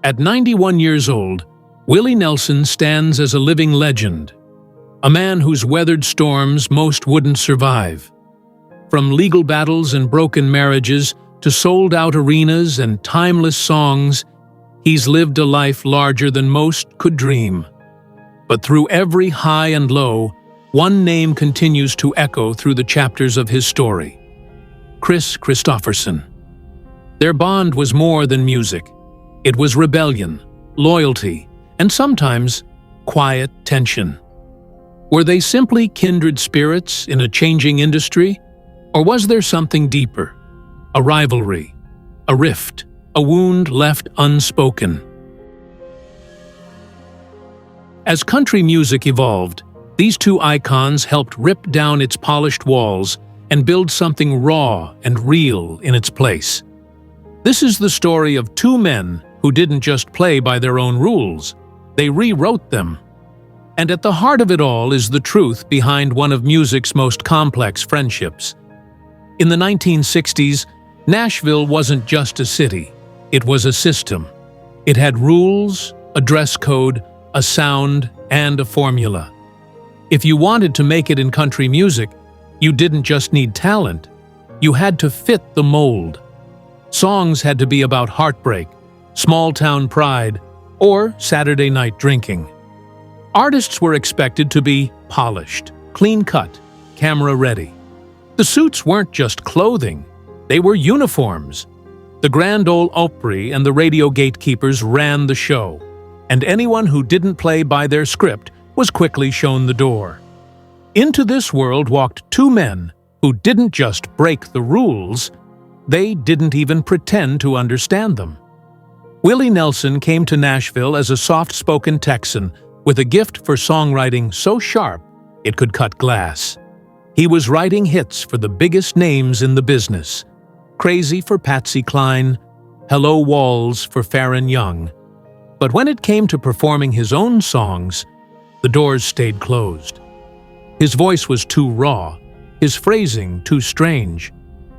At 91 years old, Willie Nelson stands as a living legend, a man who's weathered storms most wouldn't survive. From legal battles and broken marriages to sold-out arenas and timeless songs, he's lived a life larger than most could dream. But through every high and low, one name continues to echo through the chapters of his story: Kris Kristofferson. Their bond was more than music. It was rebellion, loyalty, and sometimes quiet tension. Were they simply kindred spirits in a changing industry? Or was there something deeper? A rivalry, a rift, a wound left unspoken. As country music evolved, these two icons helped rip down its polished walls and build something raw and real in its place. This is the story of two men who didn't just play by their own rules, they rewrote them. And at the heart of it all is the truth behind one of music's most complex friendships. In the 1960s, Nashville wasn't just a city, it was a system. It had rules, a dress code, a sound, and a formula. If you wanted to make it in country music, you didn't just need talent, you had to fit the mold. Songs had to be about heartbreak, small-town pride, or Saturday night drinking. Artists were expected to be polished, clean-cut, camera-ready. The suits weren't just clothing, they were uniforms. The Grand Ole Opry and the radio gatekeepers ran the show, and anyone who didn't play by their script was quickly shown the door. Into this world walked two men who didn't just break the rules, they didn't even pretend to understand them. Willie Nelson came to Nashville as a soft-spoken Texan with a gift for songwriting so sharp it could cut glass. He was writing hits for the biggest names in the business: Crazy for Patsy Cline, Hello Walls for Farron Young. But when it came to performing his own songs, the doors stayed closed. His voice was too raw, his phrasing too strange,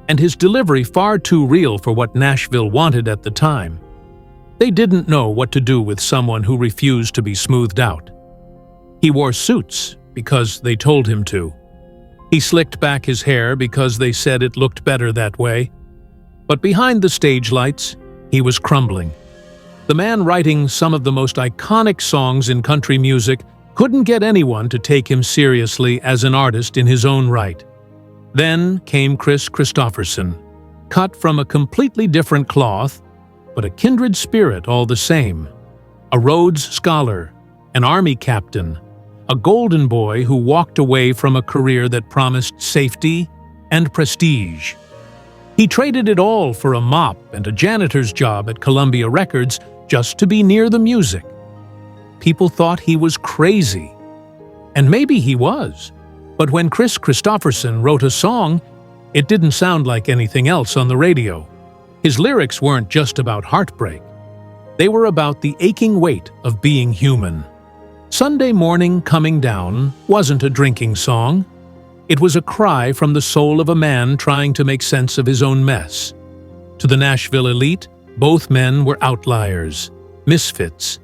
and his delivery far too real for what Nashville wanted at the time. They didn't know what to do with someone who refused to be smoothed out. He wore suits because they told him to. He slicked back his hair because they said it looked better that way. But behind the stage lights, he was crumbling. The man writing some of the most iconic songs in country music couldn't get anyone to take him seriously as an artist in his own right. Then came Kris Kristofferson, cut from a completely different cloth, but a kindred spirit all the same. A Rhodes Scholar, an Army captain, a golden boy who walked away from a career that promised safety and prestige. He traded it all for a mop and a janitor's job at Columbia Records just to be near the music. People thought he was crazy. And maybe he was. But when Kris Kristofferson wrote a song, it didn't sound like anything else on the radio. His lyrics weren't just about heartbreak. They were about the aching weight of being human. Sunday Morning Coming Down wasn't a drinking song. It was a cry from the soul of a man trying to make sense of his own mess. To the Nashville elite, both men were outliers, misfits,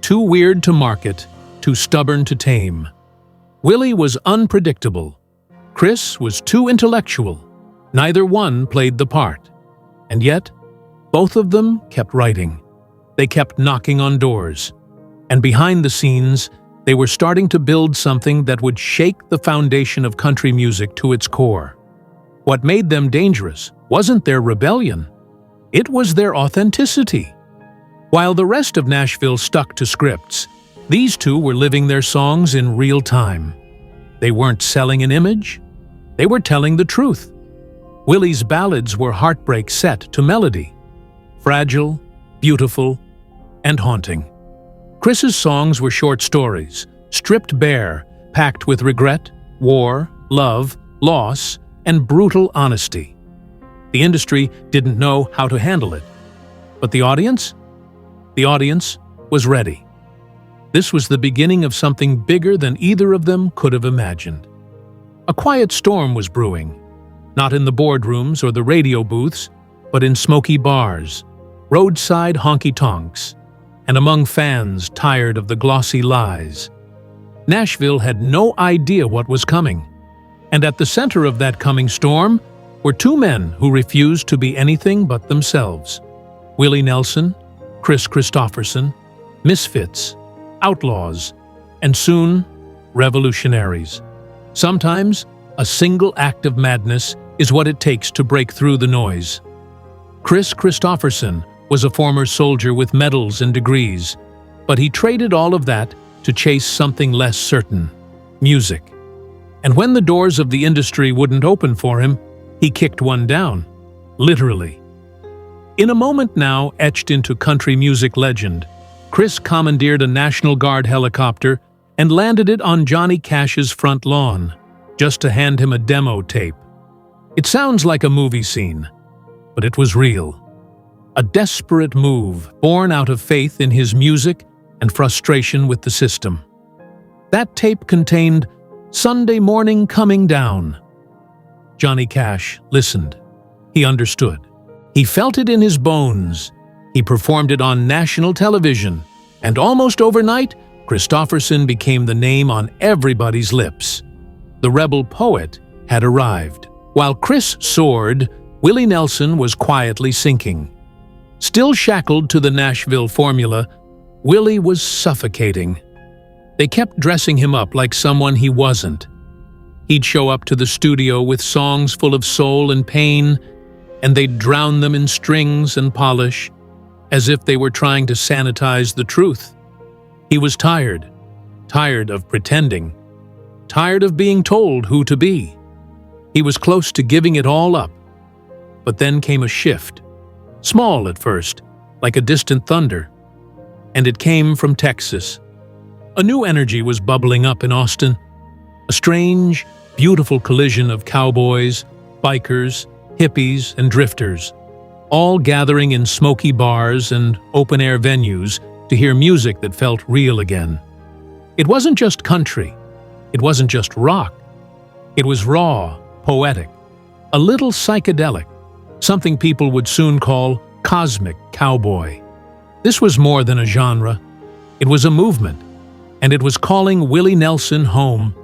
too weird to market, too stubborn to tame. Willie was unpredictable. Kris was too intellectual. Neither one played the part. And yet, both of them kept writing. They kept knocking on doors. And behind the scenes, they were starting to build something that would shake the foundation of country music to its core. What made them dangerous wasn't their rebellion. It was their authenticity. While the rest of Nashville stuck to scripts, these two were living their songs in real time. They weren't selling an image. They were telling the truth. Willie's ballads were heartbreak set to melody, fragile, beautiful, and haunting. Kris's songs were short stories, stripped bare, packed with regret, war, love, loss, and brutal honesty. The industry didn't know how to handle it. But the audience? The audience was ready. This was the beginning of something bigger than either of them could have imagined. A quiet storm was brewing, not in the boardrooms or the radio booths, but in smoky bars, roadside honky-tonks, and among fans tired of the glossy lies. Nashville had no idea what was coming, and at the center of that coming storm were two men who refused to be anything but themselves. Willie Nelson, Kris Kristofferson, misfits, outlaws, and soon, revolutionaries. Sometimes, a single act of madness is what it takes to break through the noise. Kris Kristofferson was a former soldier with medals and degrees, but he traded all of that to chase something less certain: music. And when the doors of the industry wouldn't open for him, he kicked one down, literally. In a moment now etched into country music legend, Kris commandeered a National Guard helicopter and landed it on Johnny Cash's front lawn, just to hand him a demo tape. It sounds like a movie scene, but it was real. A desperate move born out of faith in his music and frustration with the system. That tape contained "Sunday Morning Coming Down." Johnny Cash listened. He understood. He felt it in his bones. He performed it on national television, and almost overnight, Kristofferson became the name on everybody's lips. The rebel poet had arrived. While Kris soared, Willie Nelson was quietly sinking. Still shackled to the Nashville formula, Willie was suffocating. They kept dressing him up like someone he wasn't. He'd show up to the studio with songs full of soul and pain, and they'd drown them in strings and polish, as if they were trying to sanitize the truth. He was tired of pretending, tired of being told who to be. He was close to giving it all up. But then came a shift, small at first, like a distant thunder. And it came from Texas. A new energy was bubbling up in Austin. A strange, beautiful collision of cowboys, bikers, hippies, and drifters, all gathering in smoky bars and open-air venues to hear music that felt real again. It wasn't just country. It wasn't just rock. It was raw, poetic, a little psychedelic, something people would soon call cosmic cowboy. This was more than a genre. It was a movement, and it was calling Willie Nelson home.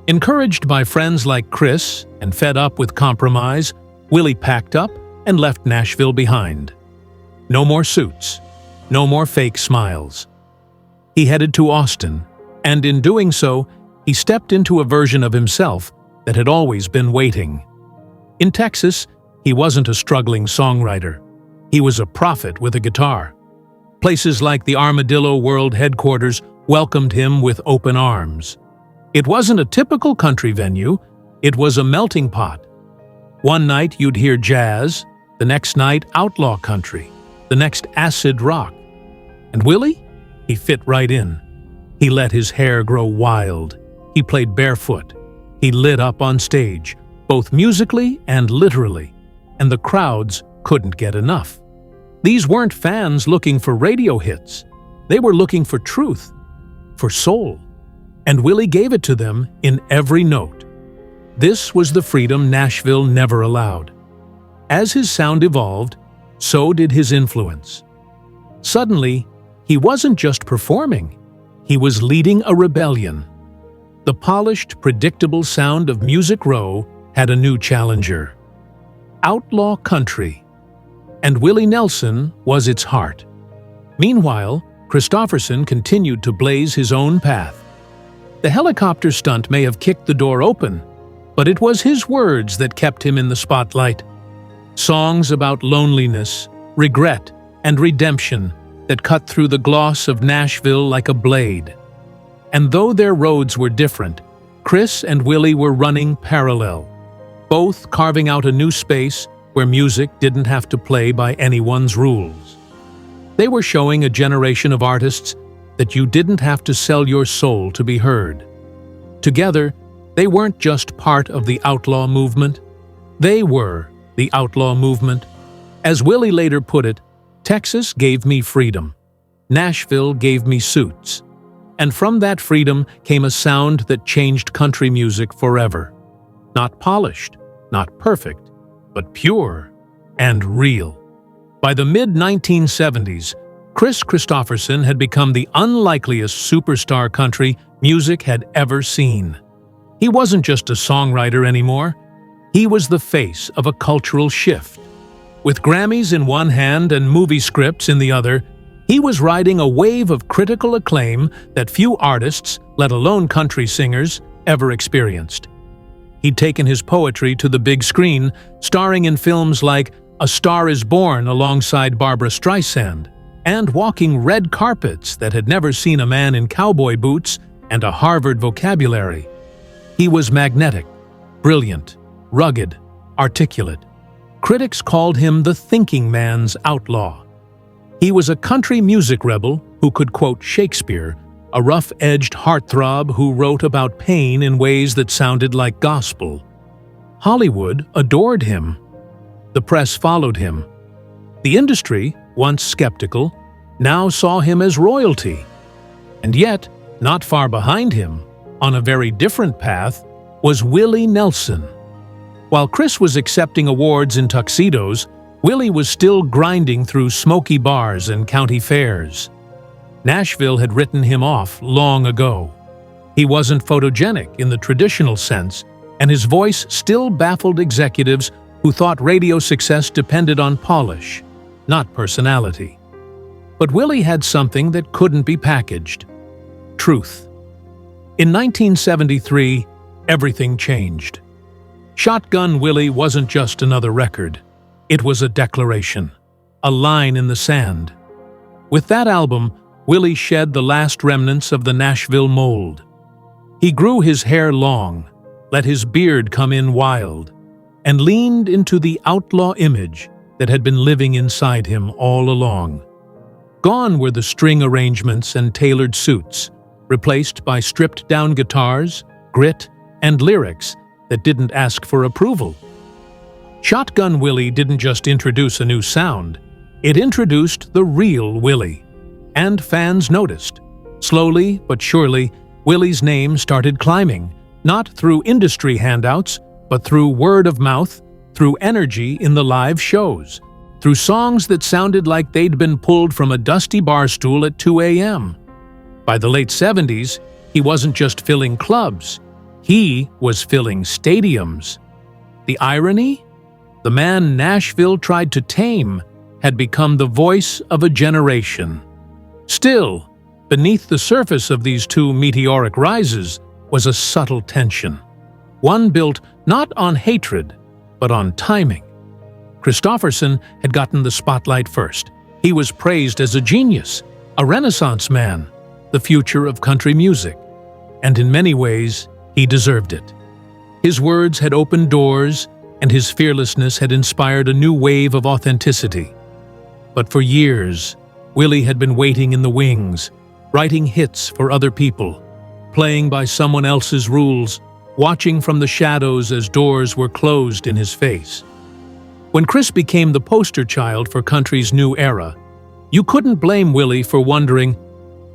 Encouraged by friends like Kris and fed up with compromise, Willie packed up and left Nashville behind. No more suits, no more fake smiles. He headed to Austin, and in doing so, he stepped into a version of himself that had always been waiting. In Texas, he wasn't a struggling songwriter. He was a prophet with a guitar. Places like the Armadillo World Headquarters welcomed him with open arms. It wasn't a typical country venue, it was a melting pot. One night you'd hear jazz, the next night outlaw country, the next acid rock. And Willie? He fit right in. He let his hair grow wild. He played barefoot. He lit up on stage, both musically and literally, and the crowds couldn't get enough. These weren't fans looking for radio hits. They were looking for truth, for soul. And Willie gave it to them in every note. This was the freedom Nashville never allowed. As his sound evolved, so did his influence. Suddenly, he wasn't just performing. He was leading a rebellion. The polished, predictable sound of Music Row had a new challenger. Outlaw country. And Willie Nelson was its heart. Meanwhile, Kristofferson continued to blaze his own path. The helicopter stunt may have kicked the door open, but it was his words that kept him in the spotlight. Songs about loneliness, regret, and redemption that cut through the gloss of Nashville like a blade. And though their roads were different, Kris and Willie were running parallel, both carving out a new space where music didn't have to play by anyone's rules. They were showing a generation of artists that you didn't have to sell your soul to be heard. Together, they weren't just part of the outlaw movement. They were the outlaw movement. As Willie later put it, Texas gave me freedom. Nashville gave me suits. And from that freedom came a sound that changed country music forever. Not polished, not perfect, but pure and real. By the mid-1970s, Kris Kristofferson had become the unlikeliest superstar country music had ever seen. He wasn't just a songwriter anymore. He was the face of a cultural shift. With Grammys in one hand and movie scripts in the other, he was riding a wave of critical acclaim that few artists, let alone country singers, ever experienced. He'd taken his poetry to the big screen, starring in films like A Star is Born alongside Barbra Streisand, and walking red carpets that had never seen a man in cowboy boots and a Harvard vocabulary. He was magnetic, brilliant, rugged, articulate. Critics called him the thinking man's outlaw. He was a country music rebel who could quote Shakespeare, a rough-edged heartthrob who wrote about pain in ways that sounded like gospel. Hollywood adored him. The press followed him. The industry, once skeptical, now saw him as royalty. And yet, not far behind him, on a very different path, was Willie Nelson. While Kris was accepting awards in tuxedos, Willie was still grinding through smoky bars and county fairs. Nashville had written him off long ago. He wasn't photogenic in the traditional sense, and his voice still baffled executives who thought radio success depended on polish, not personality. But Willie had something that couldn't be packaged: truth. In 1973, everything changed. Shotgun Willie wasn't just another record. It was a declaration, a line in the sand. With that album, Willie shed the last remnants of the Nashville mold. He grew his hair long, let his beard come in wild, and leaned into the outlaw image that had been living inside him all along. Gone were the string arrangements and tailored suits, replaced by stripped-down guitars, grit, and lyrics that didn't ask for approval. Shotgun Willie didn't just introduce a new sound, it introduced the real Willie. And fans noticed. Slowly but surely, Willie's name started climbing, not through industry handouts, but through word of mouth, through energy in the live shows, through songs that sounded like they'd been pulled from a dusty bar stool at 2 a.m. By the late 70s, he wasn't just filling clubs, he was filling stadiums. The irony? The man Nashville tried to tame had become the voice of a generation. Still, beneath the surface of these two meteoric rises was a subtle tension, one built not on hatred, but on timing. Kristofferson had gotten the spotlight first. He was praised as a genius, a Renaissance man, the future of country music, and in many ways, he deserved it. His words had opened doors, and his fearlessness had inspired a new wave of authenticity. But for years, Willie had been waiting in the wings, writing hits for other people, playing by someone else's rules, watching from the shadows as doors were closed in his face. When Kris became the poster child for country's new era, you couldn't blame Willie for wondering,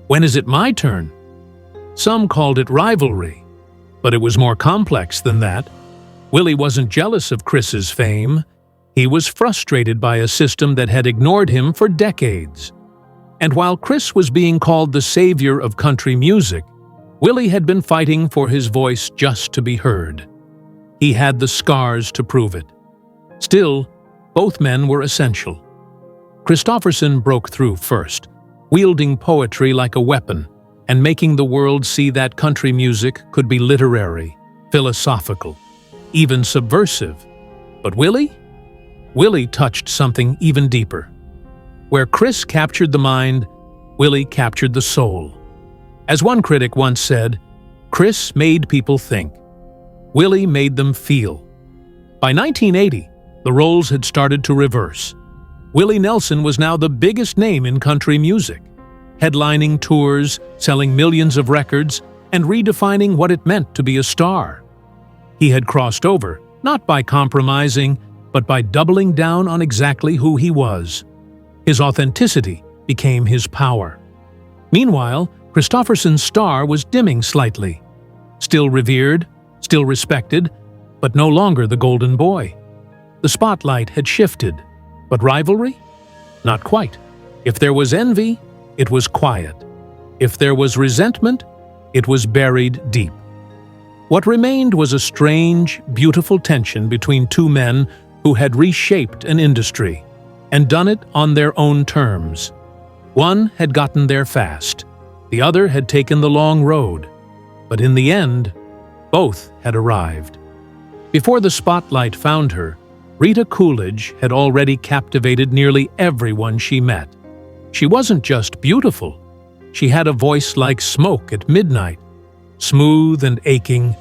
when is it my turn? Some called it rivalry, but it was more complex than that. Willie wasn't jealous of Kris's fame. He was frustrated by a system that had ignored him for decades. And while Kris was being called the savior of country music, Willie had been fighting for his voice just to be heard. He had the scars to prove it. Still, both men were essential. Kristofferson broke through first, wielding poetry like a weapon and making the world see that country music could be literary, philosophical, even subversive. But Willie? Willie touched something even deeper. Where Kris captured the mind, Willie captured the soul. As one critic once said, Kris made people think. Willie made them feel. By 1980, the roles had started to reverse. Willie Nelson was now the biggest name in country music, headlining tours, selling millions of records, and redefining what it meant to be a star. He had crossed over, not by compromising, but by doubling down on exactly who he was. His authenticity became his power. Meanwhile, Kristofferson's star was dimming slightly. Still revered, still respected, but no longer the golden boy. The spotlight had shifted, but rivalry? Not quite. If there was envy, it was quiet. If there was resentment, it was buried deep. What remained was a strange, beautiful tension between two men who had reshaped an industry and done it on their own terms. One had gotten there fast, the other had taken the long road, but in the end, both had arrived. Before the spotlight found her, Rita Coolidge had already captivated nearly everyone she met. She wasn't just beautiful, she had a voice like smoke at midnight, smooth and aching,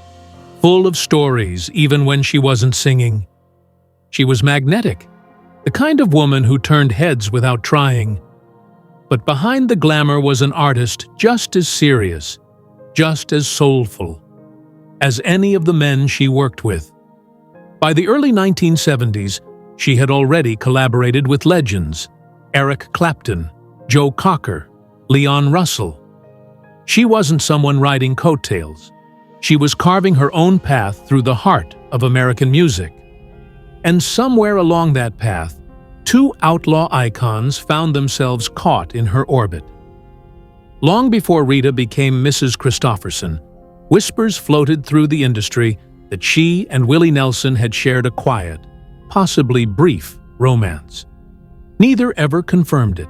full of stories even when she wasn't singing. She was magnetic, the kind of woman who turned heads without trying. But behind the glamour was an artist just as serious, just as soulful, as any of the men she worked with. By the early 1970s, she had already collaborated with legends: Eric Clapton, Joe Cocker, Leon Russell. She wasn't someone riding coattails. She was carving her own path through the heart of American music. And somewhere along that path, two outlaw icons found themselves caught in her orbit. Long before Rita became Mrs. Christopherson, whispers floated through the industry that she and Willie Nelson had shared a quiet, possibly brief, romance. Neither ever confirmed it.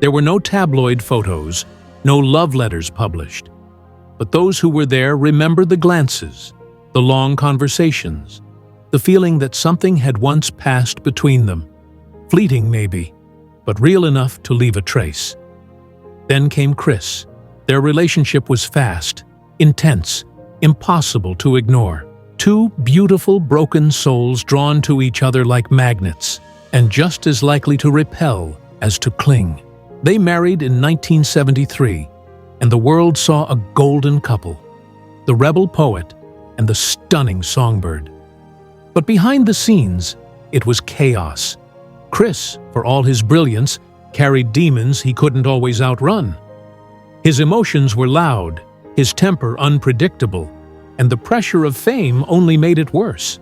There were no tabloid photos, no love letters published. But those who were there remembered the glances, the long conversations, the feeling that something had once passed between them. Fleeting maybe, but real enough to leave a trace. Then came Chris. Their relationship was fast, intense, impossible to ignore. Two beautiful, broken souls drawn to each other like magnets, and just as likely to repel as to cling. They married in 1973, and the world saw a golden couple, the rebel poet and the stunning songbird. But behind the scenes, it was chaos. Chris, for all his brilliance, carried demons he couldn't always outrun. His emotions were loud, his temper unpredictable, and the pressure of fame only made it worse.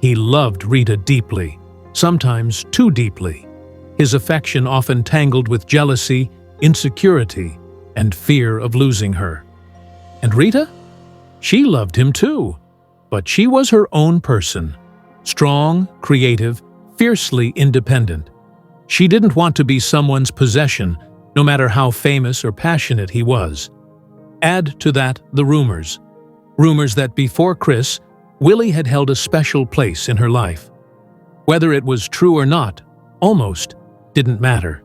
He loved Rita deeply, sometimes too deeply, his affection often tangled with jealousy, insecurity, and fear of losing her. And Rita? She loved him too, but she was her own person, strong, creative, fiercely independent. She didn't want to be someone's possession, no matter how famous or passionate he was. Add to that the rumors that before Chris, Willie had held a special place in her life. Whether it was true or not, almost didn't matter.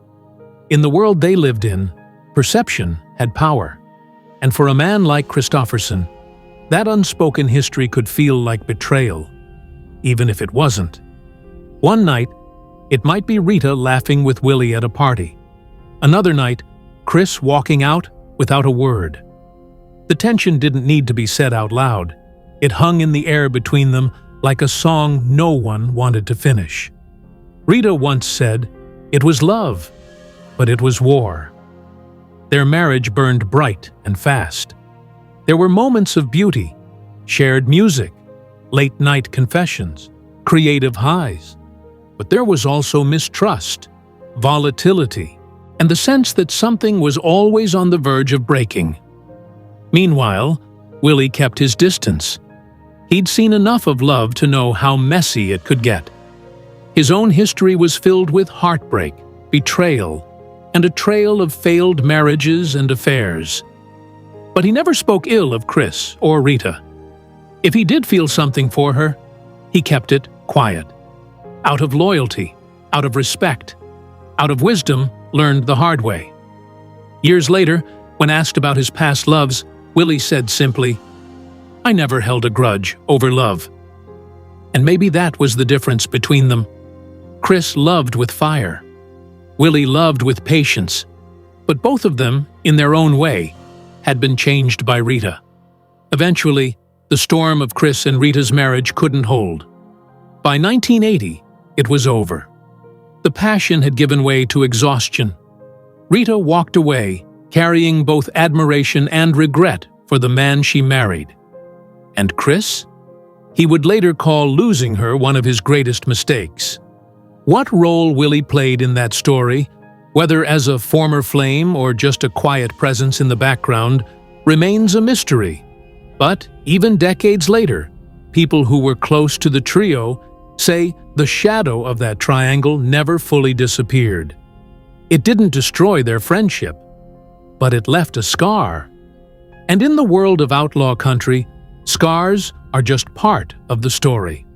In the world they lived in, perception had power. And for a man like Christopherson, that unspoken history could feel like betrayal, even if it wasn't. One night, it might be Rita laughing with Willie at a party. Another night, Chris walking out without a word. The tension didn't need to be said out loud. It hung in the air between them like a song no one wanted to finish. Rita once said, "It was love, but it was war." Their marriage burned bright and fast. There were moments of beauty, shared music, late-night confessions, creative highs. But there was also mistrust, volatility, and the sense that something was always on the verge of breaking. Meanwhile, Willie kept his distance. He'd seen enough of love to know how messy it could get. His own history was filled with heartbreak, betrayal, and a trail of failed marriages and affairs. But he never spoke ill of Chris or Rita. If he did feel something for her, he kept it quiet. Out of loyalty, out of respect, out of wisdom learned the hard way. Years later, when asked about his past loves, Willie said simply, "I never held a grudge over love." And maybe that was the difference between them. Chris loved with fire. Willie loved with patience. But both of them, in their own way, had been changed by Rita. Eventually, the storm of Chris and Rita's marriage couldn't hold. By 1980, it was over. The passion had given way to exhaustion. Rita walked away, carrying both admiration and regret for the man she married. And Chris? He would later call losing her one of his greatest mistakes. What role Willie played in that story whether as a former flame or just a quiet presence in the background, remains a mystery. But even decades later, people who were close to the trio say the shadow of that triangle never fully disappeared. It didn't destroy their friendship, but it left a scar. And in the world of outlaw country, scars are just part of the story.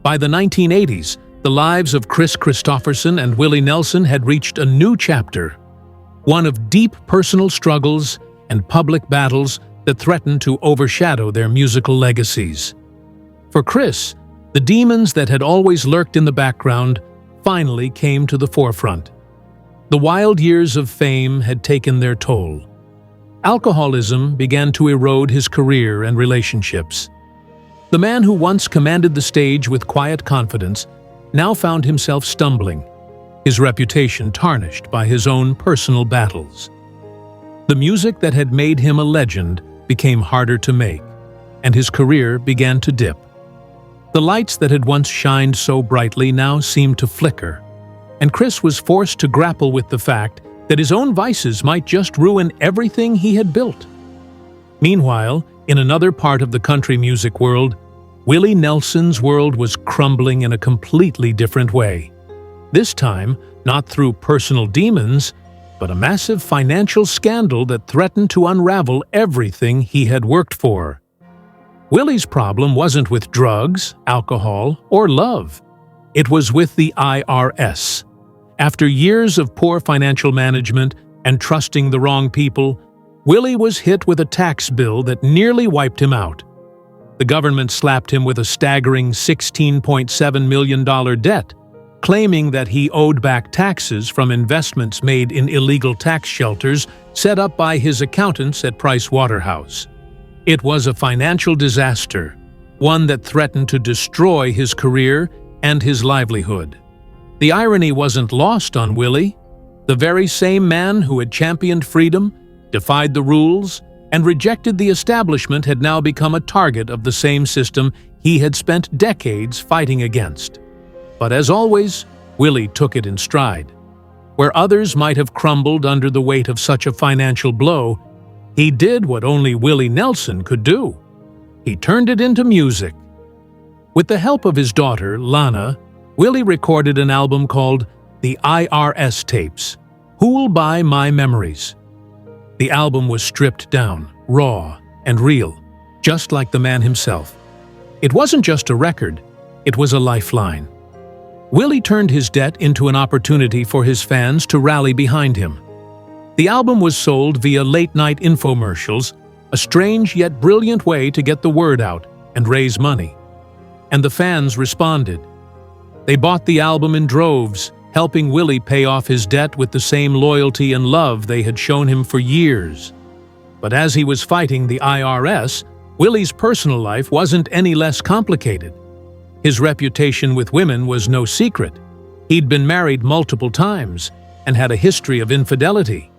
By the 1980s, the lives of Kris Kristofferson and Willie Nelson had reached a new chapter, one of deep personal struggles and public battles that threatened to overshadow their musical legacies. For Kris, the demons that had always lurked in the background finally came to the forefront. The wild years of fame had taken their toll. Alcoholism began to erode his career and relationships. The man who once commanded the stage with quiet confidence now found himself stumbling, his reputation tarnished by his own personal battles. The music that had made him a legend became harder to make, and his career began to dip. The lights that had once shined so brightly now seemed to flicker, and Kris was forced to grapple with the fact that his own vices might just ruin everything he had built. Meanwhile, in another part of the country music world, Willie Nelson's world was crumbling in a completely different way. This time, not through personal demons, but a massive financial scandal that threatened to unravel everything he had worked for. Willie's problem wasn't with drugs, alcohol, or love. It was with the IRS. After years of poor financial management and trusting the wrong people, Willie was hit with a tax bill that nearly wiped him out. The government slapped him with a staggering $16.7 million debt, claiming that he owed back taxes from investments made in illegal tax shelters set up by his accountants at Price Waterhouse. It was a financial disaster, one that threatened to destroy his career and his livelihood. The irony wasn't lost on Willie. The very same man who had championed freedom, defied the rules, and rejected the establishment had now become a target of the same system he had spent decades fighting against. But as always, Willie took it in stride. Where others might have crumbled under the weight of such a financial blow, he did what only Willie Nelson could do. He turned it into music. With the help of his daughter, Lana, Willie recorded an album called The IRS Tapes, Who'll Buy My Memories? The album was stripped down, raw, and real, just like the man himself. It wasn't just a record, it was a lifeline. Willie turned his debt into an opportunity for his fans to rally behind him. The album was sold via late-night infomercials, a strange yet brilliant way to get the word out and raise money. And the fans responded. They bought the album in droves, helping Willie pay off his debt with the same loyalty and love they had shown him for years. But as he was fighting the IRS, Willie's personal life wasn't any less complicated. His reputation with women was no secret. He'd been married multiple times and had a history of infidelity.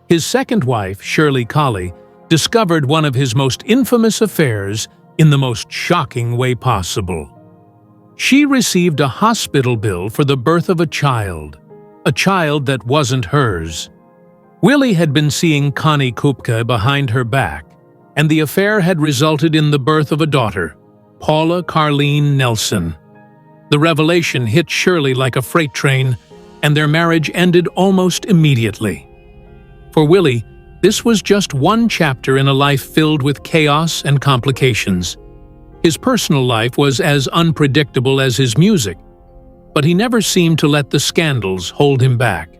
His second wife, Shirley Colley, discovered one of his most infamous affairs in the most shocking way possible. She received a hospital bill for the birth of a child that wasn't hers. Willie had been seeing Connie Kupka behind her back, and the affair had resulted in the birth of a daughter, Paula Carleen Nelson. The revelation hit Shirley like a freight train, and their marriage ended almost immediately. For Willie, this was just one chapter in a life filled with chaos and complications. His personal life was as unpredictable as his music, but he never seemed to let the scandals hold him back.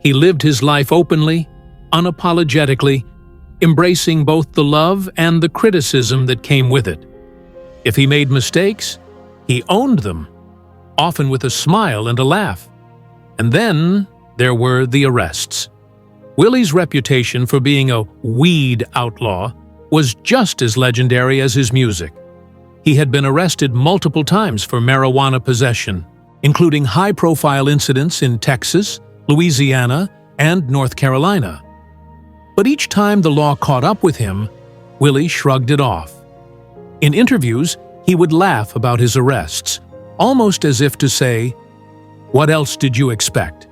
He lived his life openly, unapologetically, embracing both the love and the criticism that came with it. If he made mistakes, he owned them, often with a smile and a laugh. And then there were the arrests. Willie's reputation for being a weed outlaw was just as legendary as his music. He had been arrested multiple times for marijuana possession, including high-profile incidents in Texas, Louisiana, and North Carolina. But each time the law caught up with him, Willie shrugged it off. In interviews, he would laugh about his arrests, almost as if to say, "What else did you expect?"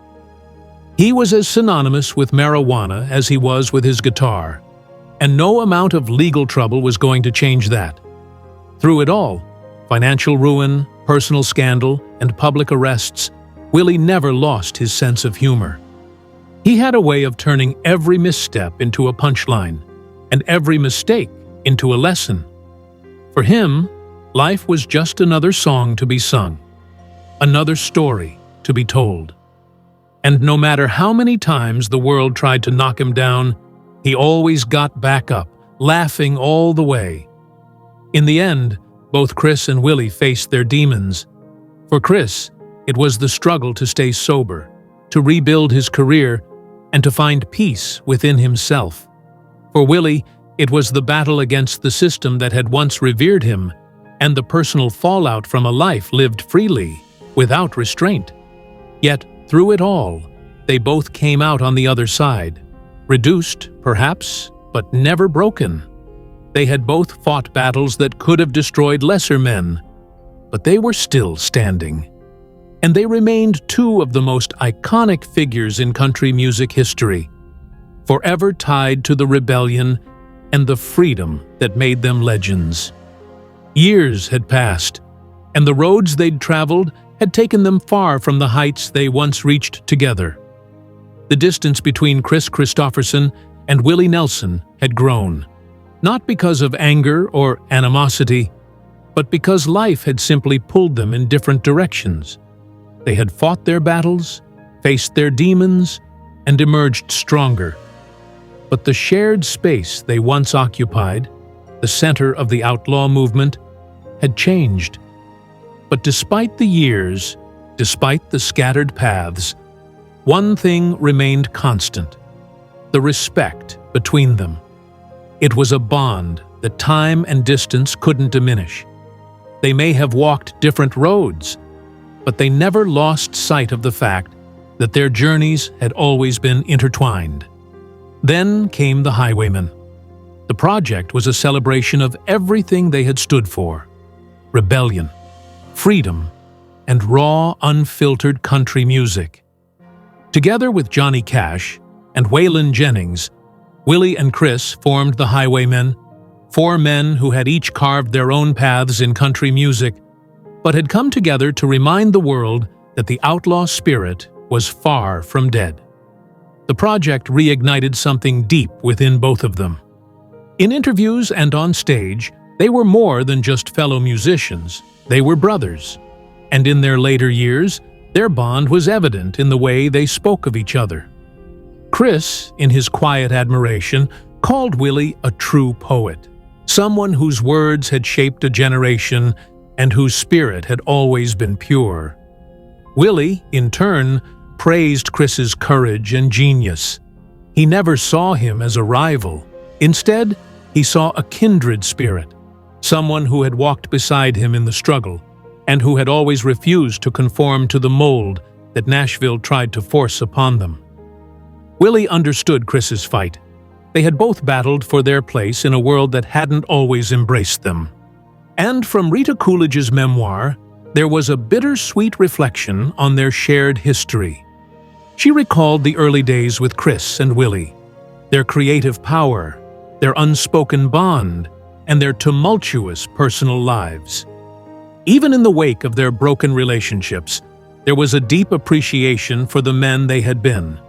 He was as synonymous with marijuana as he was with his guitar, and no amount of legal trouble was going to change that. Through it all, financial ruin, personal scandal, and public arrests, Willie never lost his sense of humor. He had a way of turning every misstep into a punchline, and every mistake into a lesson. For him, life was just another song to be sung, another story to be told. And no matter how many times the world tried to knock him down, he always got back up, laughing all the way. In the end, both Chris and Willie faced their demons. For Chris, it was the struggle to stay sober, to rebuild his career, and to find peace within himself. For Willie, it was the battle against the system that had once revered him, and the personal fallout from a life lived freely, without restraint. Yet, through it all, they both came out on the other side, reduced, perhaps, but never broken. They had both fought battles that could have destroyed lesser men, but they were still standing. And they remained two of the most iconic figures in country music history, forever tied to the rebellion and the freedom that made them legends. Years had passed, and the roads they'd traveled had taken them far from the heights they once reached together. The distance between Chris Christopherson and Willie Nelson had grown, not because of anger or animosity, but because life had simply pulled them in different directions. They had fought their battles, faced their demons, and emerged stronger. But the shared space they once occupied, the center of the outlaw movement, had changed. But despite the years, despite the scattered paths, one thing remained constant: the respect between them. It was a bond that time and distance couldn't diminish. They may have walked different roads, but they never lost sight of the fact that their journeys had always been intertwined. Then came the Highwaymen. The project was a celebration of everything they had stood for: rebellion, freedom, and raw, unfiltered country music. Together with Johnny Cash and Waylon Jennings, Willie and Chris formed the Highwaymen, four men who had each carved their own paths in country music, but had come together to remind the world that the outlaw spirit was far from dead. The project reignited something deep within both of them. In interviews and on stage, they were more than just fellow musicians. They were brothers. And in their later years, their bond was evident in the way they spoke of each other. Chris, in his quiet admiration, called Willie a true poet, someone whose words had shaped a generation and whose spirit had always been pure. Willie, in turn, praised Chris's courage and genius. He never saw him as a rival. Instead, he saw a kindred spirit, someone who had walked beside him in the struggle, and who had always refused to conform to the mold that Nashville tried to force upon them. Willie understood Chris's fight. They had both battled for their place in a world that hadn't always embraced them. And from Rita Coolidge's memoir, there was a bittersweet reflection on their shared history. She recalled the early days with Chris and Willie, their creative power, their unspoken bond, and their tumultuous personal lives. Even in the wake of their broken relationships, there was a deep appreciation for the men they had been.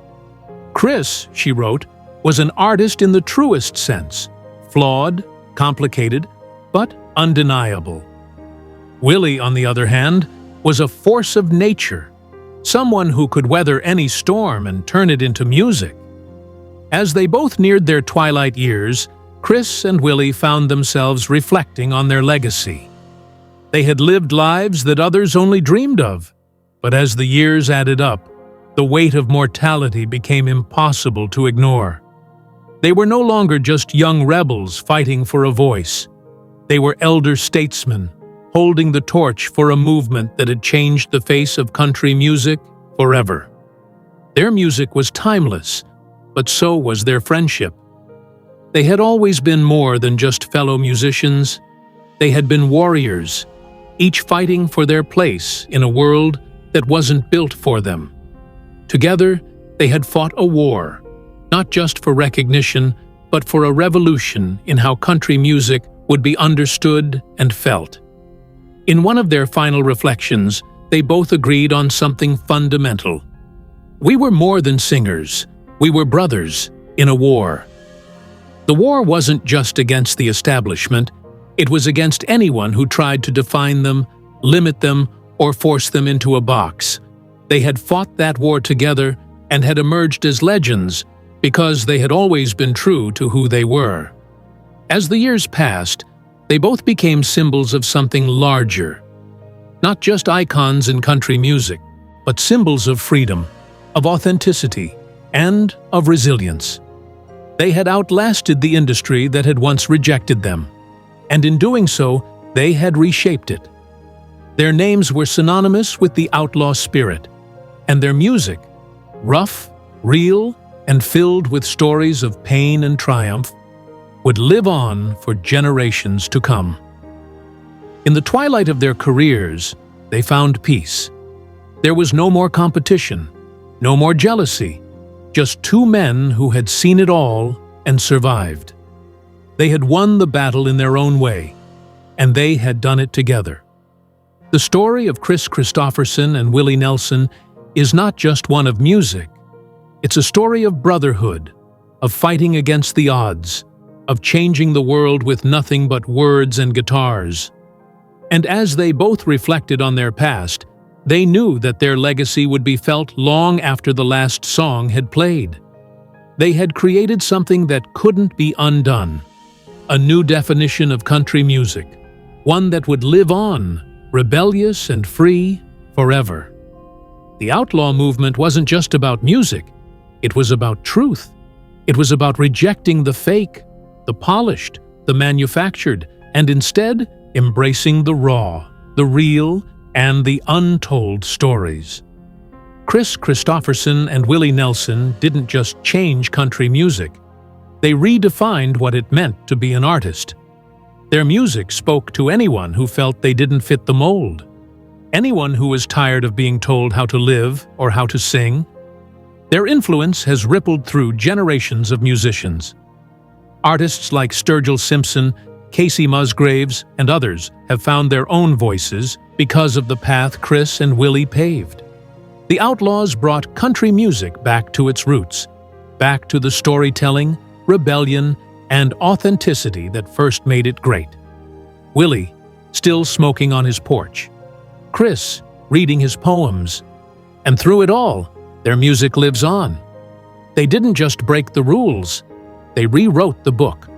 Chris, she wrote, was an artist in the truest sense, flawed, complicated, but undeniable. Willie, on the other hand, was a force of nature, someone who could weather any storm and turn it into music. As they both neared their twilight years, Chris and Willie found themselves reflecting on their legacy. They had lived lives that others only dreamed of, but as the years added up, the weight of mortality became impossible to ignore. They were no longer just young rebels fighting for a voice. They were elder statesmen, holding the torch for a movement that had changed the face of country music forever. Their music was timeless, but so was their friendship. They had always been more than just fellow musicians. They had been warriors, each fighting for their place in a world that wasn't built for them. Together, They had fought a war, not just for recognition, but for a revolution in how country music would be understood and felt. In one of their final reflections, they both agreed on something fundamental. We were more than singers. We were brothers in a war. The war wasn't just against the establishment. It was against anyone who tried to define them, limit them, or force them into a box. They had fought that war together and had emerged as legends because they had always been true to who they were. As the years passed, they both became symbols of something larger. Not just icons in country music, but symbols of freedom, of authenticity, and of resilience. They had outlasted the industry that had once rejected them, and in doing so, they had reshaped it. Their names were synonymous with the outlaw spirit, and their music, rough, real, and filled with stories of pain and triumph, would live on for generations to come. In the twilight of their careers, they found peace. There was no more competition, no more jealousy, just two men who had seen it all and survived. They had won the battle in their own way, and they had done it together. The story of Kris Kristofferson and Willie Nelson is not just one of music. It's a story of brotherhood, of fighting against the odds, of changing the world with nothing but words and guitars. And as they both reflected on their past, they knew that their legacy would be felt long after the last song had played. They had created something that couldn't be undone, a new definition of country music, one that would live on, rebellious and free, forever. The outlaw movement wasn't just about music, it was about truth. It was about rejecting the fake, the polished, the manufactured, and instead embracing the raw, the real, and the untold stories. Kris Kristofferson and Willie Nelson didn't just change country music. They redefined what it meant to be an artist. Their music spoke to anyone who felt they didn't fit the mold, anyone who was tired of being told how to live or how to sing. Their influence has rippled through generations of musicians. Artists like Sturgill Simpson, Casey Musgraves, and others have found their own voices because of the path Kris and Willie paved. The Outlaws brought country music back to its roots, back to the storytelling, rebellion, and authenticity that first made it great. Willie, still smoking on his porch. Kris, reading his poems. And through it all, their music lives on. They didn't just break the rules, they rewrote the book.